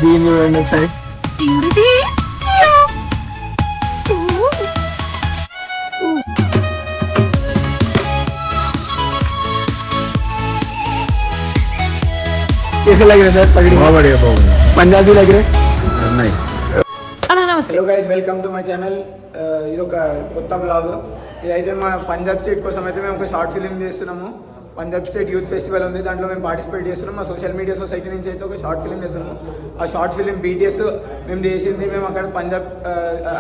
దీన్ని చూడండి ఒకసారి. कैसे लग रहे सर पगड़ी? बहुत बढ़िया पंजाबी लग रहे नहीं. Hello guys, welcome to my channel. ఇది ఒక కొత్త బ్లాగ్. ఇదైతే మా పంజాబ్ స్టేట్ కోసం అయితే మేము ఒక షార్ట్ ఫిలిం చేస్తున్నాము. పంజాబ్ స్టేట్ యూత్ ఫెస్టివల్ ఉంది, దాంట్లో మేము పార్టిసిపేట్ చేస్తున్నాం. మా సోషల్ మీడియా సొసైటీ నుంచి అయితే ఒక షార్ట్ ఫిలిం చేస్తున్నాము. ఆ షార్ట్ ఫిలిం BTS మేము చేసింది. మేము అక్కడ పంజాబ్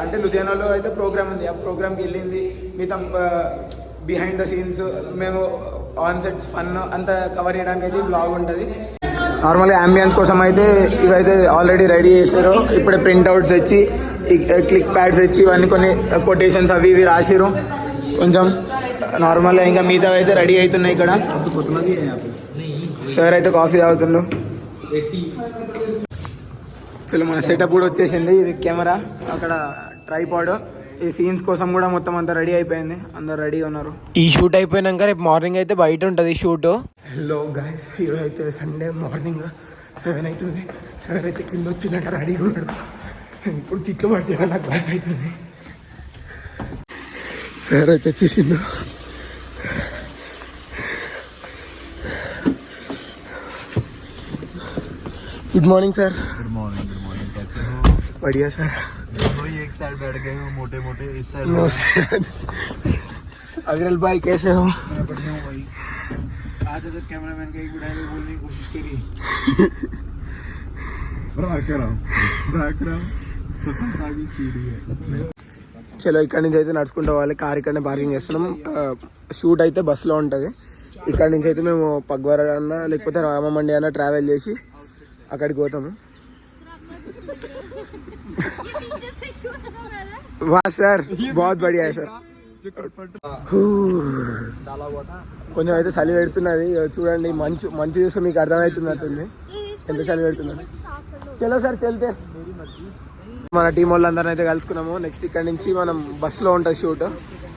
అంటే లుధియానాలో అయితే ప్రోగ్రామ్ ఉంది. ఆ ప్రోగ్రామ్కి వెళ్ళింది మిగతా బిహైండ్ ద సీన్స్, మేము ఆన్ సెట్స్ ఫన్ అంతా కవర్ చేయడానికి అయితే బ్లాగ్ ఉంటుంది. నార్మల్గా అంబియన్స్ కోసం అయితే ఇవైతే ఆల్రెడీ రెడీ చేసారు. ఇప్పుడే ప్రింట్అవుట్స్ తెచ్చి క్లిక్ ప్యాడ్స్ తెచ్చి ఇవన్నీ కొన్ని కొటేషన్స్ అవి ఇవి రాసిరు. కొంచెం నార్మల్గా ఇంకా మిగతా అయితే రెడీ అవుతున్నాయి. ఇక్కడ సార్ అయితే కాఫీ తాగుతుండు. చలో మన సెటప్ కూడా వచ్చేసింది. ఇది కెమెరా, అక్కడ ట్రైపాడ్, ఈ సీన్స్ కోసం కూడా మొత్తం అంతా రెడీ అయిపోయింది. అందరు రెడీగా ఉన్నారు. ఈ షూట్ అయిపోయినాక రేపు మార్నింగ్ అయితే బయట ఉంటుంది షూట్. హలో గైస్, ఈరోజు అయితే సండే మార్నింగ్ 7 అవుతుంది. సార్ అయితే కింద వచ్చిందంట, రెడీగా ఉన్నాడు. ఇప్పుడు తిట్లు పడితే నాకు భయం అవుతుంది. సార్ అయితే వచ్చేసిండు. Good morning sir. Good morning. कैसे हो? बढ़िया सर. दोनों ही एक साइड बैठ गए हो, मोटे मोटे इस साइड. No sir. अग्रल भाई कैसे हो? मैं बढ़िया हूँ भाई. आज अगर कैमरामैन का एक डायलॉग बोलने की कोशिश करी. आगे सीढ़ी है. చలో ఇక్కడ నుంచి అయితే నడుచుకుంటూ పోవాలి. కార్ ఇక్కడనే పార్కింగ్ చేస్తున్నాం. షూట్ అయితే బస్సులో ఉంటుంది. ఇక్కడ నుంచి అయితే మేము పగ్వార అన్న లేకపోతే రామమండి అన్న ట్రావెల్ చేసి అక్కడికి పోతాము. వా సార్, బాగా బడియా సార్. కొంచెం అయితే చలి పెడుతున్నది చూడండి. మంచు మంచు చూస్తే మీకు అర్థమవుతున్నట్టుంది ఎంత చలి పెడుతున్నది. చలో సార్ వెళ్తే మన టీం వాళ్ళందరిని అయితే కలుసుకున్నాము. నెక్స్ట్ ఇక్కడ నుంచి మనం బస్సులో ఉంటుంది షూట్.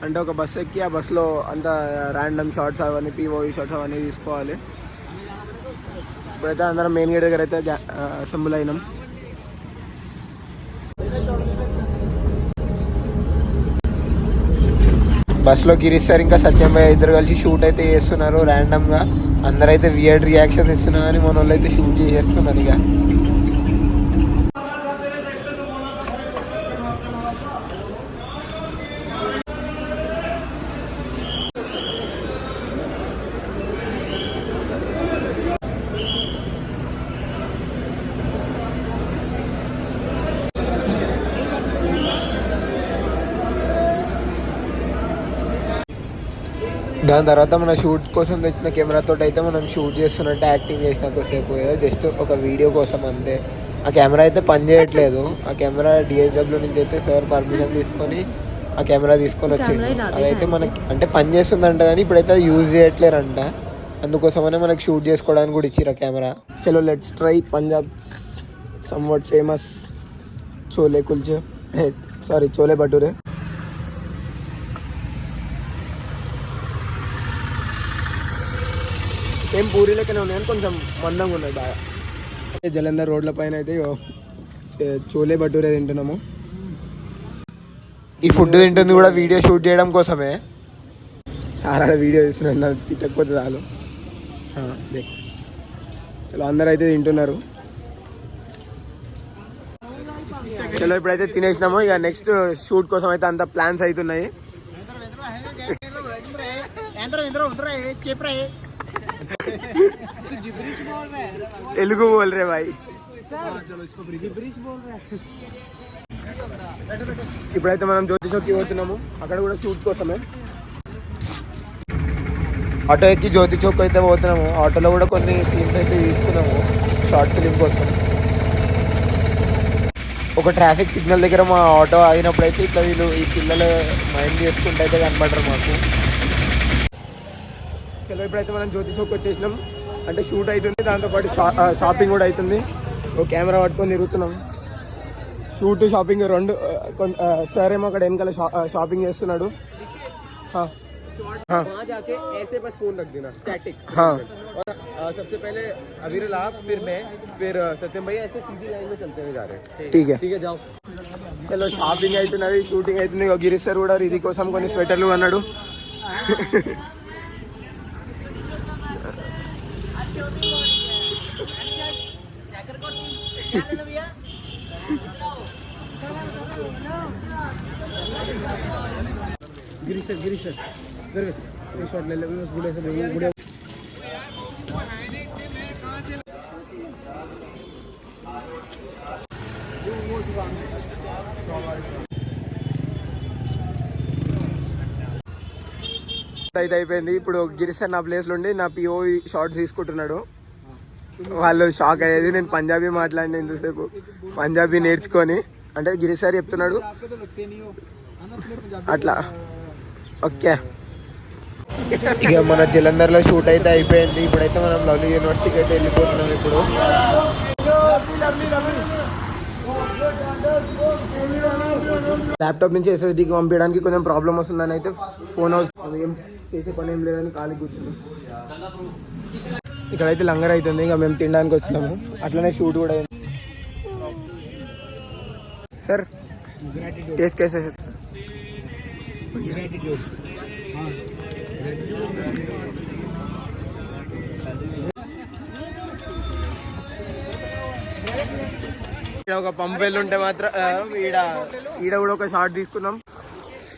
అంటే ఒక బస్సు ఎక్కి ఆ బస్సులో అంతా ర్యాండమ్ షార్ట్స్ అవన్నీ POV షార్ట్స్ అవన్నీ తీసుకోవాలి. ఇప్పుడైతే అందరం మెయిన్ గేట్ దగ్గర అయితే అసెంబుల్ అయినాం. బస్సులో గిరీష్ సార్ ఇంకా సత్యం భాయ్ ఇద్దరు కలిసి షూట్ అయితే చేస్తున్నారు. ర్యాండమ్గా అందరైతే వియర్డ్ రియాక్షన్ ఇస్తున్నారు అని మన వాళ్ళు అయితే షూట్ చేస్తున్నారు. ఇక దాని తర్వాత మన షూట్ కోసం తెచ్చిన కెమెరాతో అయితే మనం షూట్ చేస్తున్నట్టు యాక్టింగ్ చేసిన కొద్దిసేపు ఏదో జస్ట్ ఒక వీడియో కోసం అంతే. ఆ కెమెరా అయితే పని చేయట్లేదు. ఆ కెమెరా DSW నుంచి అయితే సార్ పర్మిషన్ తీసుకొని ఆ కెమెరా తీసుకొని వచ్చిండు. అదైతే మనకి అంటే పని చేస్తుందంట, కానీ ఇప్పుడైతే అది యూజ్ చేయట్లేరంట. అందుకోసమనే మనకి షూట్ చేసుకోవడానికి కూడా ఇచ్చిర్రు ఆ కెమెరా. చలో let's try Punjab somewhat famous chole kulche, sorry chole bhature. Same puri లెక్కనే ఉన్నాయి కానీ కొంచెం మందంగా ఉన్నాయి బాగా. జలంధర్ రోడ్ల పైన అయితే చోలే భటూరే తింటున్నాము. ఈ ఫుడ్ తింటుంది కూడా వీడియో షూట్ చేయడం కోసమే. చాలా వీడియో తీస్తున్నాను, తిట్టకపోతే చాలు. చలో అందరూ అయితే తింటున్నారు. చలో ఇప్పుడైతే తినేసినాము. ఇక నెక్స్ట్ షూట్ కోసం అయితే అంత ప్లాన్స్ అవుతున్నాయి. తెలుగు బోల్ రే భాయ్. ఇప్పుడైతే మనం జ్యోతి చౌక్కి పోతున్నాము. అక్కడ కూడా షూట్ కోసమే ఆటో ఎక్కి జ్యోతి చౌక్ అయితే పోతున్నాము. ఆటోలో కూడా కొన్ని సీన్స్ అయితే తీసుకున్నాము షార్ట్ ఫిలిం కోసం. ఒక ట్రాఫిక్ సిగ్నల్ దగ్గర మా ఆటో ఆగినప్పుడు అయితే ఇట్లా వీళ్ళు ఈ పిల్లలు మైండ్ చేసుకుంటే అయితే కనపడరు మాకు. చలో ఇప్పుడైతే మనం జ్యోతి చౌక్ వచ్చేసినాం. అంటే షూట్ అవుతుంది, దాంతోపాటు షాపింగ్ కూడా అవుతుంది. ఒక కెమెరా పట్టుకొని తిరుగుతున్నాం. షూట్ షాపింగ్ రెండు. సార్ ఏమో అక్కడ వెనకాల షాపింగ్ చేస్తున్నాడు. हाँ हाँ, वहाँ जाके ऐसे बस फोन रख देना स्टैटिक। हाँ और सबसे पहले अविरल आप, फिर मैं, फिर सत्यम भैया, ऐसे सीधी लाइन में चलते हुए जा रहे हैं. ठीक है. ठीक है, जाओ. చలో షాపింగ్ అవుతున్నది, షూటింగ్ అవుతుంది. గిరీష్ సార్ కూడా ఇది కోసం కొన్ని స్వెటర్లు అన్నాడు. गिरीश सर शॉट ले ले उस बूढ़े से बूढ़े. అయితే అయిపోయింది. ఇప్పుడు గిరీష్ సార్ నా ప్లేస్లో ఉండి నా పిఓవి షార్ట్స్ తీసుకుంటున్నాడు. వాళ్ళు షాక్ అయ్యేది నేను పంజాబీ మాట్లాడిన ఇంతసేపు, పంజాబీ నేర్చుకొని. అంటే గిరీష్ సార్ చెప్తున్నాడు అట్లా. ఓకే, ఇక మన జలంధర్లో షూట్ అయితే అయిపోయింది. ఇప్పుడైతే మనం లవ్లీ యూనివర్సిటీకి అయితే వెళ్ళిపోతున్నాం. ఇప్పుడు ల్యాప్టాప్ నుంచి ఎస్ఎస్డికి పంపించడానికి కొంచెం ప్రాబ్లం వస్తుందని అయితే ఫోన్ హౌస్ ఏం చేసే పని ఏం లేదని ఖాళీ కూర్చున్నాం. ఇక్కడైతే లంగర్ అవుతుంది, ఇంకా మేము తినడానికి వచ్చినాము. అట్లనే షూట్ కూడా అయింది. సార్ టేస్ట్ కేసే ఇక్కడ ఒక పంప్ వెళ్ళి ఉంటే మాత్రం ఈడ కూడా ఒక షార్ట్ తీసుకున్నాం.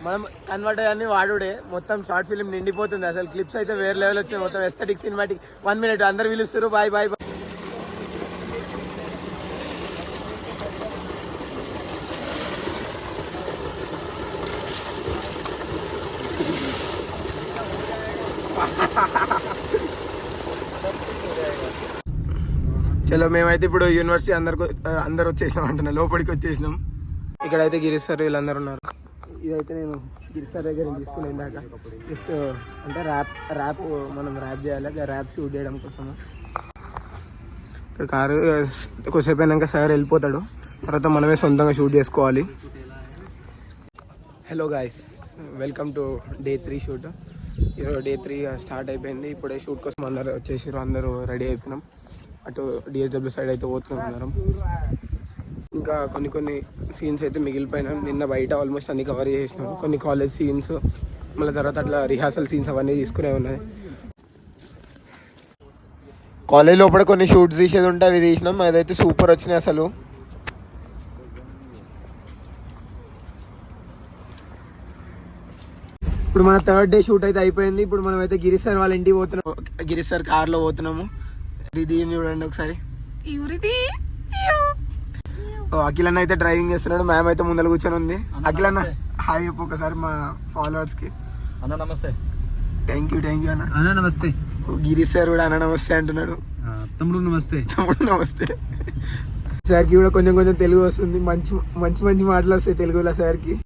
మనం కన్వర్ట్ అయ్యాన్ని వాడుడే మొత్తం షార్ట్ ఫిలిం నిండిపోతుంది. అసలు క్లిప్స్ అయితే వేరే లెవెల్ వచ్చాయి. మొత్తం ఎస్థెటిక్ సినిమాటిక్. 1 minute అందరు పిలుస్తారు, బాయ్ బాయ్. చలో మేమైతే ఇప్పుడు యూనివర్సిటీ అందరు వచ్చేసినాం అంటున్నా, లోపలికి వచ్చేసినాం. ఇక్కడైతే గిరీష్ సార్ వీళ్ళందరూ ఉన్నారు. ఇదైతే నేను గిరీష్ సార్ దగ్గర తీసుకుని ఇందాక జస్ట్ అంటే ర్యాప్ మనం ర్యాప్ చేయాలి, ర్యాప్ షూట్ చేయడం కోసము. ఇక్కడ కారు కొద్దిసేపు అయినాక సార్ వెళ్ళిపోతాడు, తర్వాత మనమే సొంతంగా షూట్ చేసుకోవాలి. Hello guys, welcome to day 3 shoot. ఈరోజు డే 3 స్టార్ట్ అయిపోయింది. ఇప్పుడే షూట్ కోసం అందరూ వచ్చేసారు, అందరూ రెడీ అయిపోయినాం. అటు డిఎస్డబ్ల్యూ సైడ్ అయితే పోతున్నాం. ఇంకా కొన్ని సీన్స్ అయితే మిగిలిపోయినాం. నిన్న బయట ఆల్మోస్ట్ అన్ని కవర్ చేసినాం. కొన్ని కాలేజ్ సీన్స్, మళ్ళీ తర్వాత అట్లా రిహార్సల్ సీన్స్ అవన్నీ తీసుకునే ఉన్నాయి. కాలేజ్ లోపల కొన్ని షూట్స్ తీసేది ఉంటే అవి తీసినాం. అదైతే సూపర్ వచ్చినాయి అసలు. ఇప్పుడు మన 3rd డే షూట్ అయితే అయిపోయింది. ఇప్పుడు మనం అయితే గిరీష్ సార్ వాళ్ళ ఇంటికి పోతున్నాం. గిరీష్ సార్ కార్లో పోతున్నాము. ఇది చూడండి ఒకసారి. అఖిలన్న అయితే డ్రైవింగ్ చేస్తున్నాడు, మ్యామ్ అయితే ముందర కూర్చొని ఉంది. అఖిలన్న హాయ్ చెప్పు ఒకసారి మా ఫాలోవర్స్ కి. అన్న నమస్తే. థ్యాంక్ యూ అన్న. అన్న నమస్తే. గిరీష్ సార్ కూడా అన్న నమస్తే అంటున్నాడు. తమ్ముడు నమస్తే. సార్కి కూడా కొంచెం తెలుగు వస్తుంది, మంచి మాటలు వస్తాయి తెలుగులో సార్కి.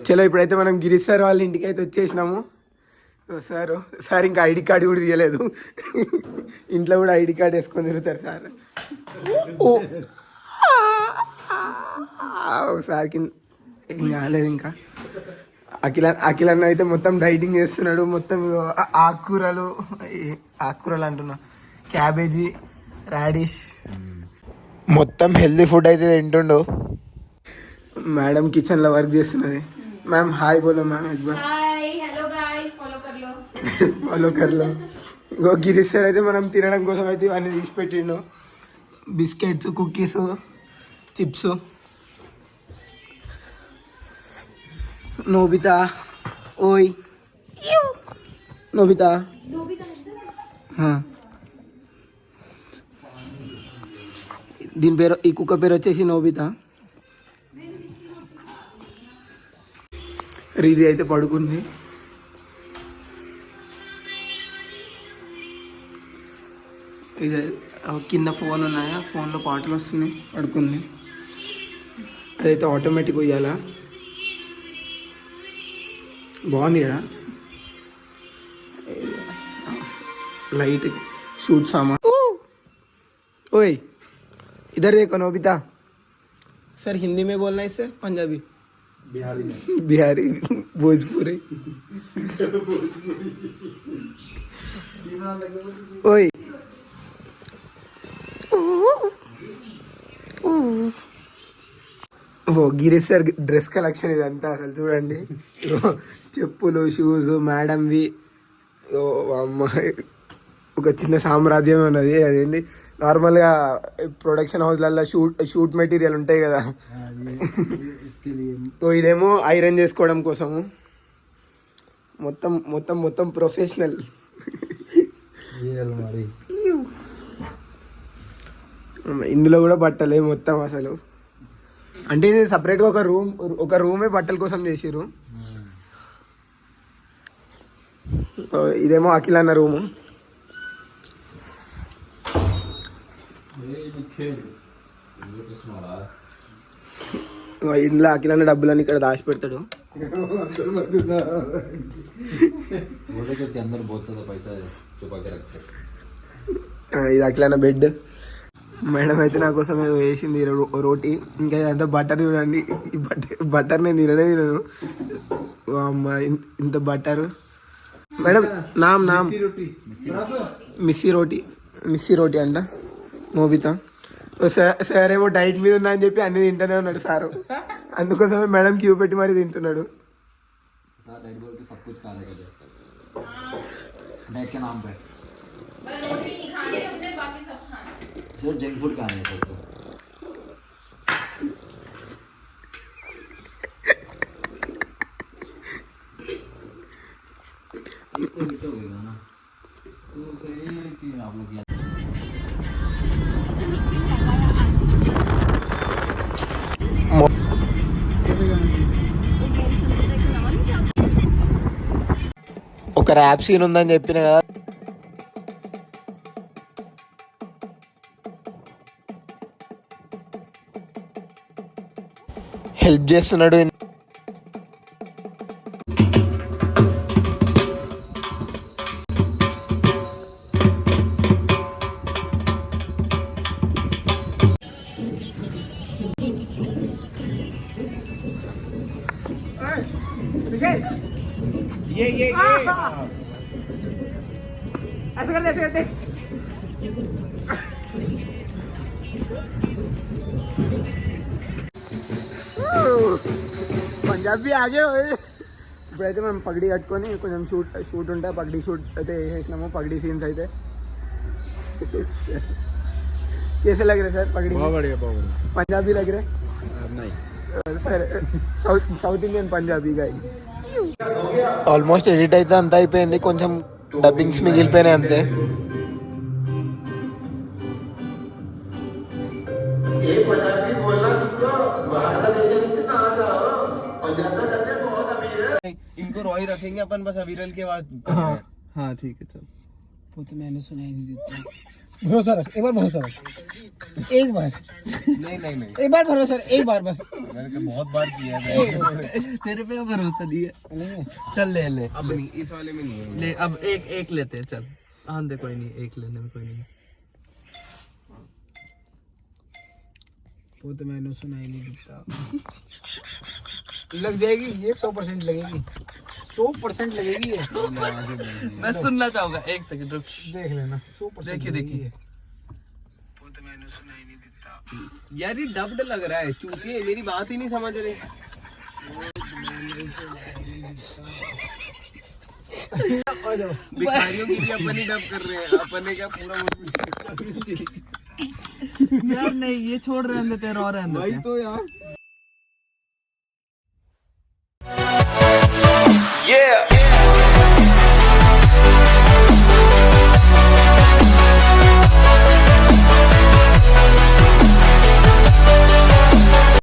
చలో ఇప్పుడైతే మనం గిరీష్ సార్ వాళ్ళ ఇంటికి అయితే వచ్చేసినాము. సార్ ఇంకా ఐడి కార్డు కూడా తీయలేదు, ఇంట్లో కూడా ఐడి కార్డు వేసుకొని తిరుగుతారు సార్. సార్కి ఏం కాలేదు ఇంకా. అఖిలన్న అయితే మొత్తం డైటింగ్ చేస్తున్నాడు. మొత్తం ఆకుకూరలు అంటున్నా, క్యాబేజీ, రాడిష్, మొత్తం హెల్దీ ఫుడ్ అయితే తింటుండు. మేడం కిచెన్లో వర్క్ చేస్తున్నది. मैम हाय बोलो मैम एक बार. हाय हेलो गाइस ఫాలో కర్లో. ఇంకో గిరీష్ సార్ అయితే మనం తినడం కోసం అయితే ఇవన్నీ తీసి పెట్టిండు. Biscuits, cookies, chips. నోబితా ఓయ్ నోబితా. దీని పేరు, ఈ కుక్క పేరు వచ్చేసి నోబితా. రీది అయితే పడుకుంది. ఇది కింద ఫోన్ ఉన్నాయా, ఫోన్లో పాటలు వస్తున్నాయి, పడుకుంది. అదైతే ఆటోమేటిక్ ఉయ్యాలా, బాగుంది కదా. लाइट शूट सामान। ओए इधर देखो नोबिता। सर हिंदी में बोलना है इससे पंजाबी बिहारी में बिहारी भोजपुरी। ओए గిరీష్ సార్ డ్రెస్ కలెక్షన్ ఇదంతా అసలు చూడండి. ఇగో చెప్పులు, షూస్, మేడంవి, అమ్మాయి ఒక చిన్న సామ్రాజ్యం ఉన్నది. అదేంటి నార్మల్గా ప్రొడక్షన్ హౌస్లలో షూట్ మెటీరియల్ ఉంటాయి కదా, ఇదేమో ఐరన్ చేసుకోవడం కోసము. మొత్తం మొత్తం మొత్తం ప్రొఫెషనల్. ఇందులో కూడా బట్టలే మొత్తం అసలు. అంటే ఇది సపరేట్గా ఒక రూమే బట్టల కోసం చేసిర్రు. ఇదేమో అఖిల్ అన్న రూము. ఇందులో అఖిల్ అన్న డబ్బులన్నీ ఇక్కడ దాచి పెడతాడు. ఇది అఖిల్ అన్న బెడ్. మేడం అయితే నా కోసం ఏదో వేసింది రోటీ. ఇంకా అంత బటర్ చూడండి. ఈ బటర్ నేను తినను. అమ్మ ఇంత బటరు. మేడం నామ్ మిస్సీ రోటీ అంట మోబితా. సార్ ఏమో డైట్ మీద ఉన్నా అని చెప్పి అన్ని తింటూనే ఉన్నాడు సారు. అందుకోసమే మేడం క్యూ పెట్టి మరీ తింటున్నాడు. जंक फूड खाने हैं सबको। तो होगा ना तो सही है कि आप लोग ఒక ర్యాప్ సీన్ ఉందని చెప్పిన కదా. హెల్ప్ చేస్తున్నాడు. ये ऐसे करते పంజాబీ ఆగే. ఇప్పుడైతే మనం పగడి కట్టుకొని కొంచెం షూట్ ఉంటే పగడి షూట్ అయితే వేసేసినాము. పగడి సీన్స్ అయితే कैसे लग रहे सर पगड़ी? बहुत बढ़िया पंजाबी लग रहे नहीं सर. సౌత్ ఇండియన్ పంజాబీ గాయ. ఆల్మోస్ట్ ఎడిట్ అయితే అంతా అయిపోయింది. కొంచెం డబ్బింగ్స్ మిగిలిపోయినాయి అంతే. इनको रॉय रखेंगे अपन बस अविरल के बाद. हाँ ठीक है चल. वो तो मैंने सुनाई नहीं देता. भरोसा रख, एक बार भरोसा रख, एक बार. नहीं एक बार भरोसा रख, एक बार बस. मैंने बहुत बार किया है. तेरे पे भरोसा नहीं है. चल ले अब नहीं, इस वाले में नहीं है. ले अब एक लेते हैं चल. हाँ दे कोई नहीं, एक लेने में कोई नहीं. वो तो मैंने सुनाई नहीं देता. लग जाएगी ये 100% लगेगी. 100% लगेगी ये. मैं सुनना चाहूंगा. एक सेकंड रुक. देख लेना 100% देखिए. वो तो मैंने सुनाई नहीं देता. यार ये डब्ड लग रहा है. चूतिए मेरी बात ही नहीं समझ रहे. भिखारियों की भी अपन ही डब कर रहे हैं. अपन ने क्या पूरा यार नहीं ये छोड़ रहे हैं, और रहने देते भाई तो यार